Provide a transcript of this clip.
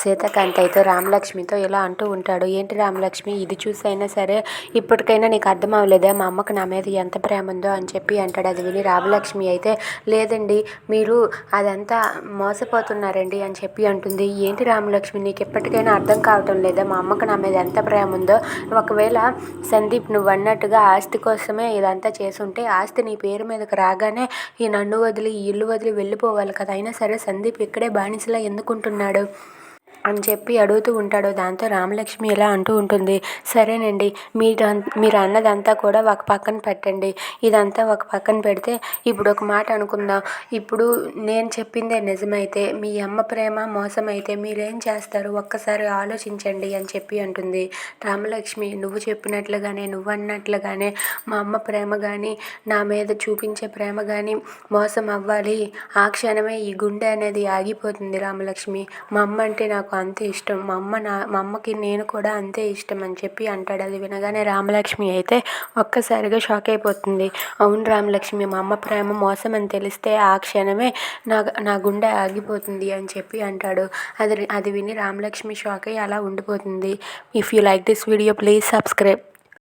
సీతాకాంత్ అయితే రామలక్ష్మితో ఇలా అంటూ ఉంటాడు. ఏంటి రామలక్ష్మి, ఇది చూసైనా సరే ఇప్పటికైనా నీకు అర్థం అవ్వలేదా మా అమ్మకు నా మీద ఎంత ప్రేమ ఉందో అని చెప్పి అంటాడు. అది విని రామలక్ష్మి అయితే లేదండి, మీరు అదంతా మోసపోతున్నారండి అని చెప్పి అంటుంది. ఏంటి రామలక్ష్మి, నీకు ఎప్పటికైనా అర్థం కావటం లేదా మా అమ్మకు నా మీద ఎంత ప్రేమ ఉందో? ఒకవేళ సందీప్ నువ్వు అన్నట్టుగా ఆస్తి కోసమే ఇదంతా చేసుంటే ఆస్తి నీ పేరు మీదకి రాగానే ఈ నన్ను వదిలి ఈ ఇల్లు వదిలి వెళ్ళిపోవాలి కదా. అయినా సరే సందీప్ ఇక్కడే బానిసలా ఎందుకుంటున్నాడు అని చెప్పి అడుగుతూ ఉంటాడు. దాంతో రామలక్ష్మి ఇలా అంటూ ఉంటుంది. సరేనండి, మీరు అన్నదంతా కూడా ఒక పక్కన పెట్టండి, ఇదంతా ఒక పక్కన పెడితే ఇప్పుడు ఒక మాట అనుకుందాం. ఇప్పుడు నేను చెప్పిందే నిజమైతే, మీ అమ్మ ప్రేమ మోసమైతే మీరేం చేస్తారు ఒక్కసారి ఆలోచించండి అని చెప్పి అంటుంది. రామలక్ష్మి, నువ్వు చెప్పినట్లుగానే నువ్వు అన్నట్లుగానే మా అమ్మ ప్రేమ కానీ నా మీద చూపించే ప్రేమ కానీ మోసం అవ్వాలి, ఆ క్షణమే ఈ గుండె అనేది ఆగిపోతుంది రామలక్ష్మి. మా అమ్మ అంటే నాకు అంతే ఇష్టం, మా అమ్మకి నేను కూడా అంతే ఇష్టం అని చెప్పి అంటాడు. అది వినగానే రామలక్ష్మి అయితే ఒక్కసారిగా షాక్ అయిపోతుంది. అవును రామలక్ష్మి, మా అమ్మ ప్రేమ మోసం అని తెలిస్తే ఆ క్షణమే నా గుండె ఆగిపోతుంది అని చెప్పి అంటాడు. అది విని రామలక్ష్మి షాక్ అయ్యి అలా ఉండిపోతుంది. If you like this video please subscribe.